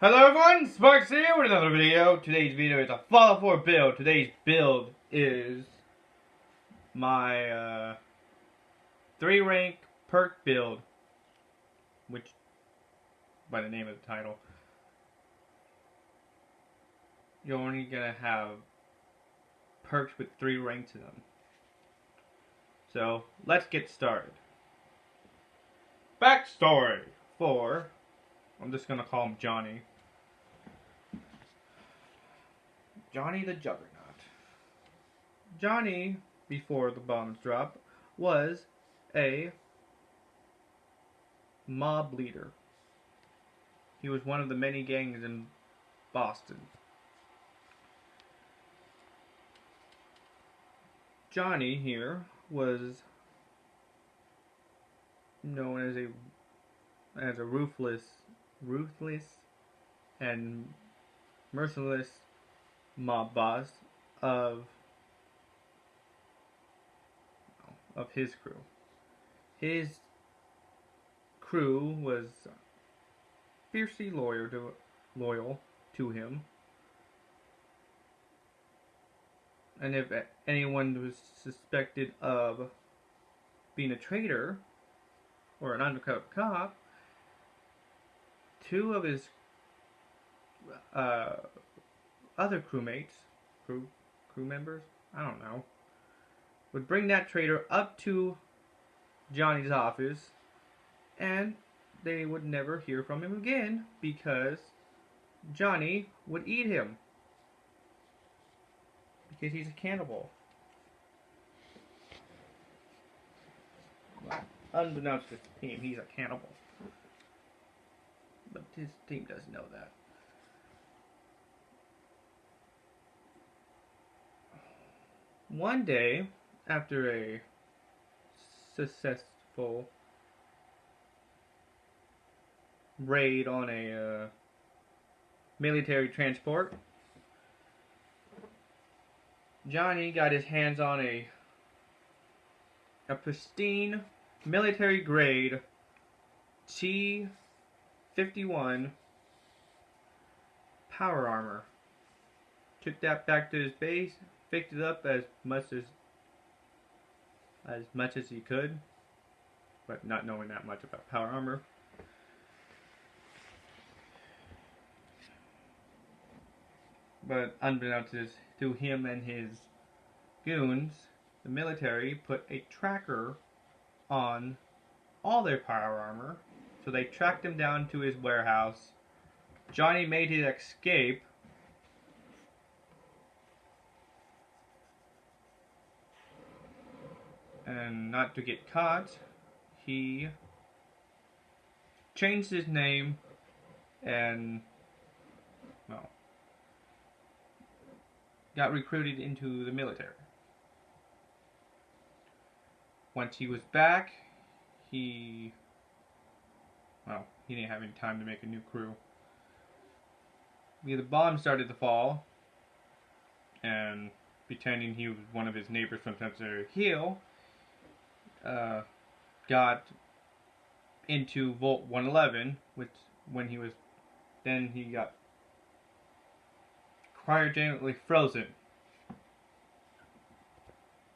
Hello everyone, Sparks here with another video. Today's video is a Fallout 4 build. Today's build is my 3-rank perk build, which, by the name of the title, you're only gonna have perks with 3 ranks in them. So, let's get started. Backstory for, I'm just gonna call him Johnny. Johnny the Juggernaut. Johnny, before the bombs drop, was a mob leader. He was one of the many gangs in Boston. Johnny here was known as a ruthless and merciless mob boss of his crew. His crew was fiercely loyal to him, and if anyone was suspected of being a traitor or an undercover cop, 2 of his other crew members, I don't know, would bring that traitor up to Johnny's office, and they would never hear from him again because Johnny would eat him because he's a cannibal. Unbeknownst to his team, he's a cannibal. But his team doesn't know that. One day, after a successful raid on a military transport, Johnny got his hands on a pristine military grade T-51 power armor. Took that back to his base, fixed it up as much as he could, but not knowing that much about power armor. But unbeknownst to him and his goons, the military put a tracker on all their power armor, so they tracked him down to his warehouse. Johnny made his escape, and not to get caught, he changed his name and, well, got recruited into the military. Once he was back, he didn't have any time to make a new crew. The bombs started to fall, and pretending he was one of his neighbors from Cemetery Hill, got into Vault 111, which he got cryogenically frozen.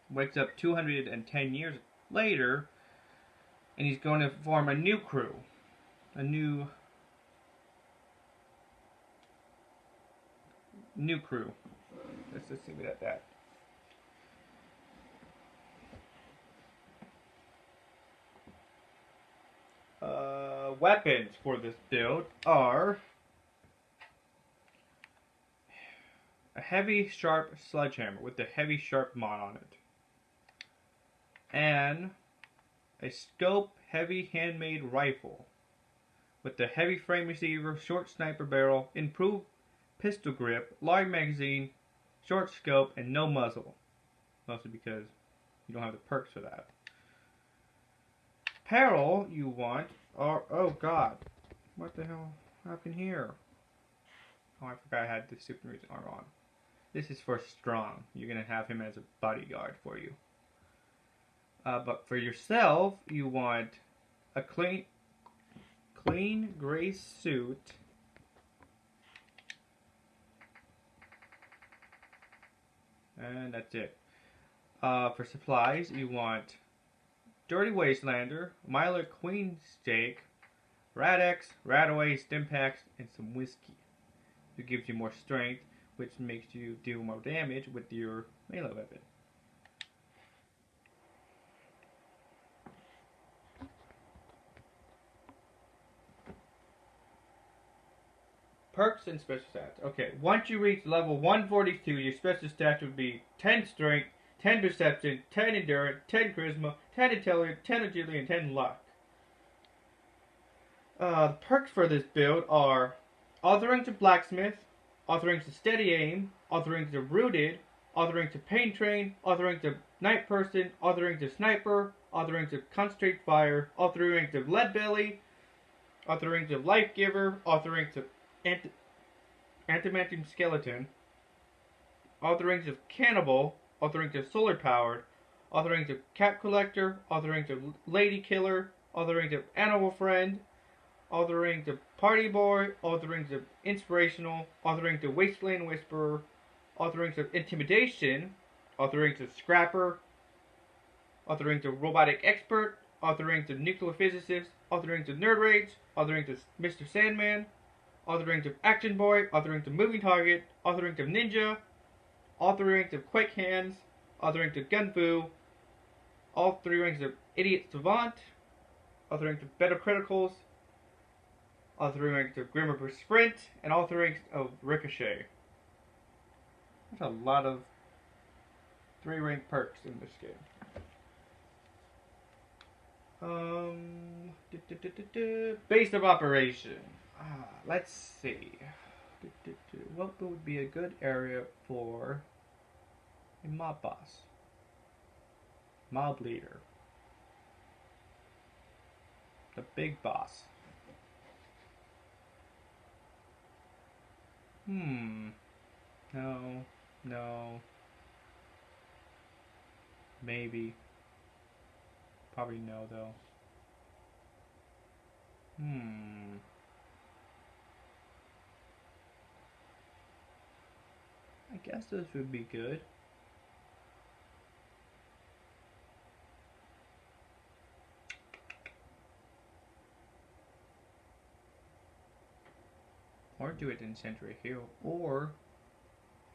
Wakes up 210 years later, and he's going to form a new crew. Let's just leave it at that. Weapons for this build are a heavy sharp sledgehammer with the heavy sharp mod on it, and a scope heavy handmade rifle with the heavy frame receiver, short sniper barrel, improved pistol grip, large magazine, short scope, and no muzzle. Mostly because you don't have the perks for that. Apparel you want are, oh god, what the hell happened here? Oh, I forgot I had the super armor on. This is for Strong. You're going to have him as a bodyguard for you. But for yourself, you want a clean gray suit And that's it. For supplies, you want Dirty Wastelander, Myler Queen Steak, Rad-X, Radaway, Stimpaks, and some whiskey. It gives you more strength, which makes you do more damage with your melee weapon. Perks and special stats. Okay, once you reach level 142, your special stats would be 10 strength, 10 perception, 10 endurance, 10 charisma, 10 intelligence, 10 agility, and 10 luck. The perks for this build are Authoring to Blacksmith, Authoring to Steady Aim, Authoring to Rooted, Authoring to Pain Train, Authoring to Night Person, Authoring to Sniper, Authoring to Concentrate Fire, Authoring to Lead Belly, Authoring to Life Giver, Authoring to Antimantium Skeleton, Authoring of Cannibal, Authoring to Solar Powered, Authoring to Cap Collector, Authoring to Lady Killer, Authoring to Animal Friend, Authoring to Party Boy, Authoring to Inspirational, Authoring to Wasteland Whisperer, Authoring to Intimidation, Authoring to Scrapper, Authoring to Robotic Expert, Authoring to Nuclear Physicist, Authoring to Nerd Rage, Authoring to Mr. Sandman, Authoring to Action Boy, Authoring to Moving Target, Authoring to Ninja, Authoring to Quake Hands, Authoring to Gun Fu, all 3 ranks of Idiot Savant, Authoring to Better Criticals, all 3 ranks of Grimmer Sprint, and all 3 ranks of Ricochet. That's a lot of 3 rank perks in this game. Base of operation. Let's see. What would be a good area for a mob boss? Mob leader. The big boss. No. Maybe. Probably no, though. I guess this would be good. Or do it in Century Hill. Or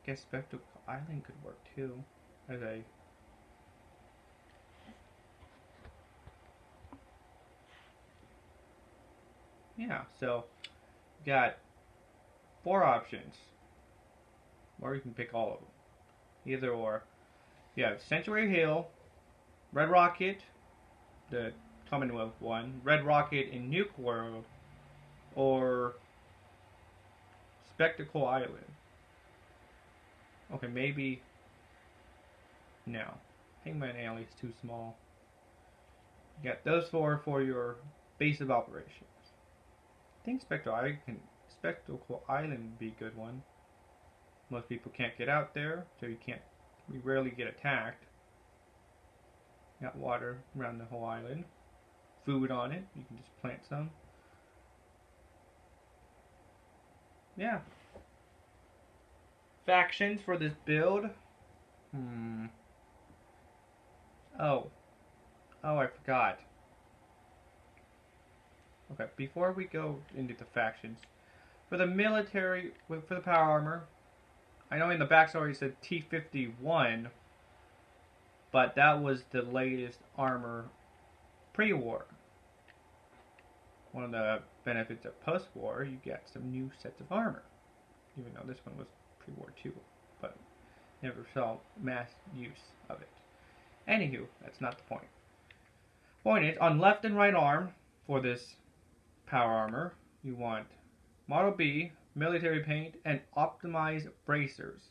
I guess Spectacle Island could work too. As a so you got 4 options. Or you can pick all of them. Either or. You have Sanctuary Hill, Red Rocket, the Commonwealth one, Red Rocket in Nuke World, or Spectacle Island. Okay, maybe. No. Hangman Alley is too small. You got those 4 for your base of operations. I think Spectacle Island would be a good one. Most people can't get out there, so we rarely get attacked. Got water around the whole island. Food on it, you can just plant some. Yeah. Factions for this build. Oh, I forgot. Okay, before we go into the factions, for the military, for the power armor, I know in the backstory it said T-51, but that was the latest armor pre-war. One of the benefits of post-war, you get some new sets of armor. Even though this one was pre-war too, but never saw mass use of it. Anywho, that's not the point. Point is, on left and right arm, for this power armor, you want Model B, military paint, and optimized bracers.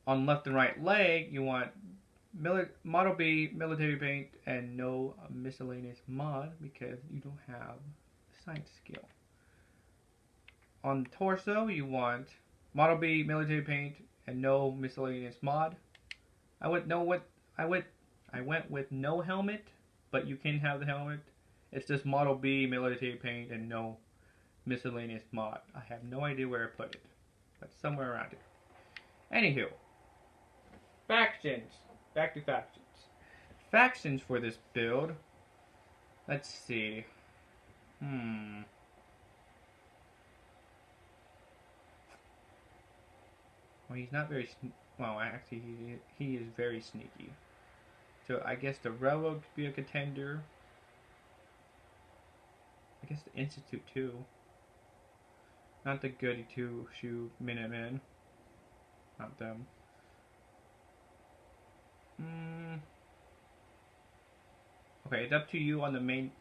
On left and right leg, you want Model B, military paint, and no miscellaneous mod because you don't have science skill. On torso, you want Model B, military paint, and no miscellaneous mod. I went with no helmet, but you can have the helmet. It's just Model B, military paint, and no miscellaneous mod. I have no idea where I put it, but somewhere around here. Anywho, factions. Back to factions. Factions for this build. Let's see. Well, he's not very. Well, actually, he is very sneaky. So I guess the Railroad could be a contender. I guess the Institute too. Not the Goody Two-Shoe Minutemen. Not them. Okay, it's up to you on the main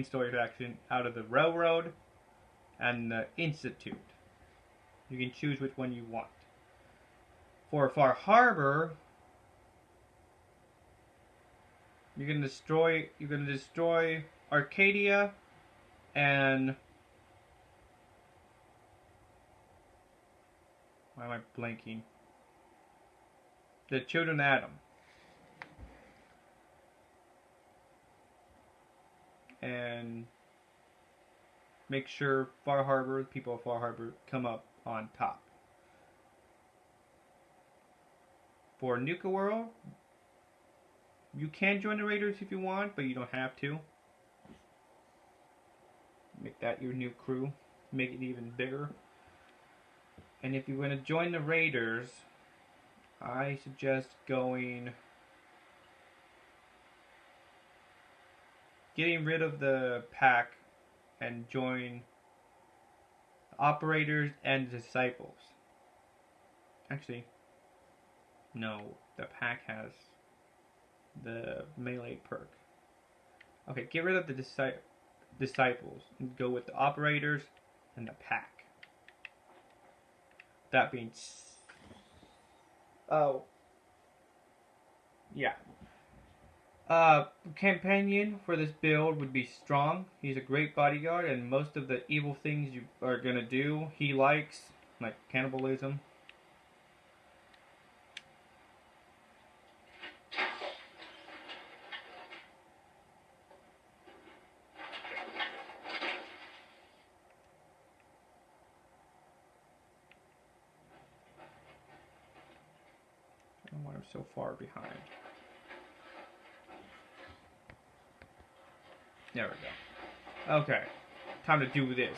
story faction out of the Railroad and the Institute. You can choose which one you want. For Far Harbor, you're gonna destroy Arcadia and why am I blanking? The Children of Adam. And make sure Far Harbor, the people of Far Harbor, come up on top. For Nuka World, you can join the Raiders if you want, but you don't have to. Make that your new crew. Make it even bigger. And if you're going to join the Raiders, I suggest getting rid of the pack and join the Operators and the Disciples. Actually, no, the pack has the melee perk. Okay, get rid of the Disciples and go with the Operators and the pack. That being yeah. Companion for this build would be Strong. He's a great bodyguard, and most of the evil things you are gonna do, he likes, like cannibalism. I don't want him so far behind. There we go. Okay, time to do this.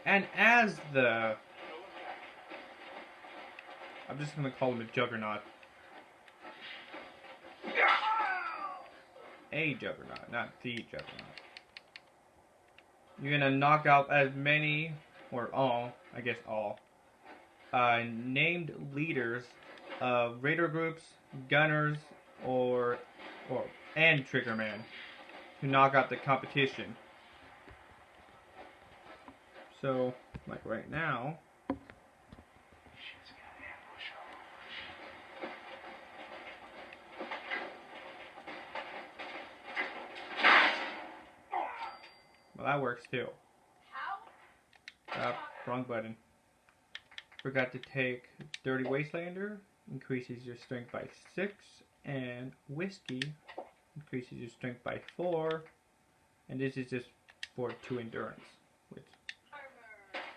And as the... I'm just going to call him a Juggernaut. A Juggernaut, not the Juggernaut. You're going to knock out as many, or all, I guess all, named leaders of Raider groups, Gunners, and Triggerman to knock out the competition. So, like right now, well, that works too. Wrong button. Forgot to take Dirty Wastelander, increases your strength by 6, and Whiskey increases your strength by 4, and this is just for 2 endurance, which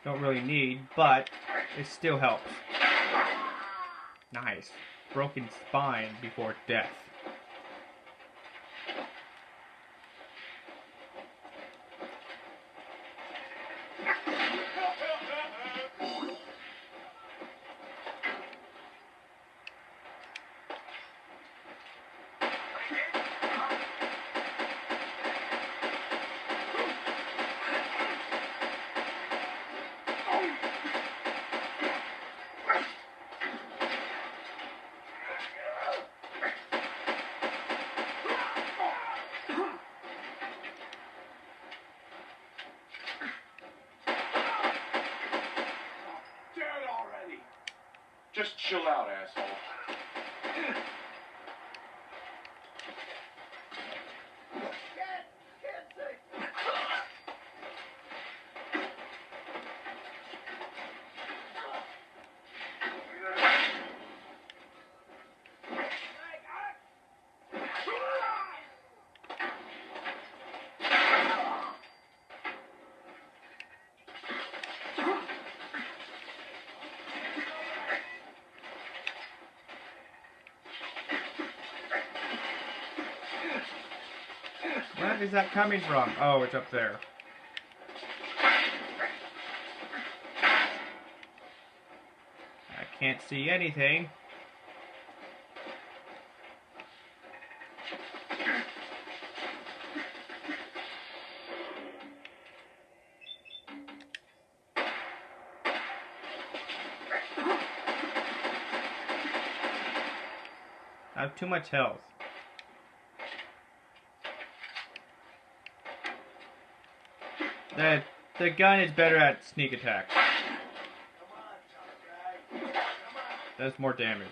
don't really need, but it still helps. Nice. Broken spine before death. Just chill out, asshole. Where is that coming from? Oh, it's up there. I can't see anything. I have too much health. The gun is better at sneak attack. Does more damage.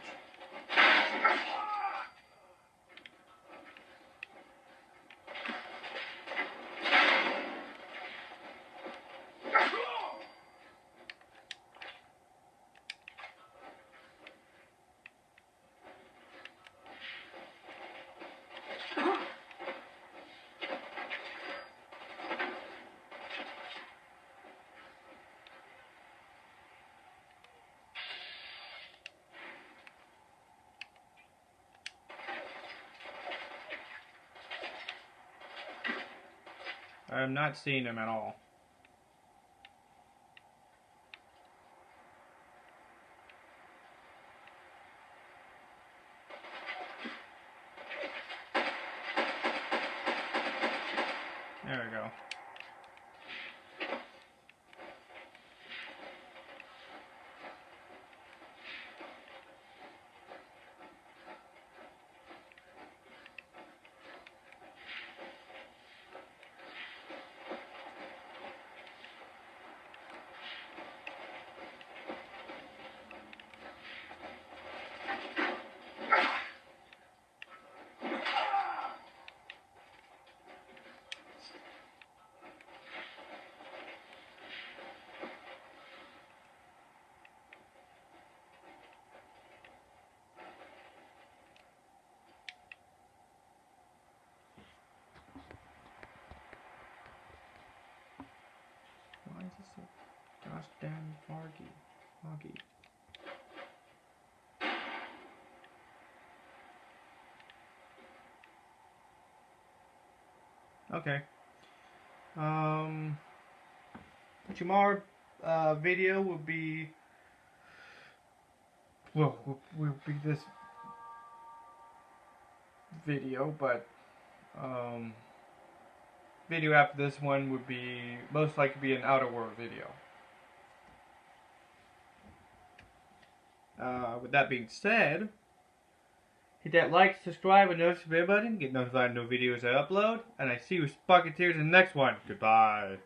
I'm not seeing him at all. There we go. Why is this so gosh damn foggy? Okay. Tomorrow video will be will be this video, but video after this one would be most likely be an Outer World video. With that being said, hit that like, subscribe, and notification bell button. Get notified of new videos I upload. And I see you Sparketeers in the next one. Goodbye.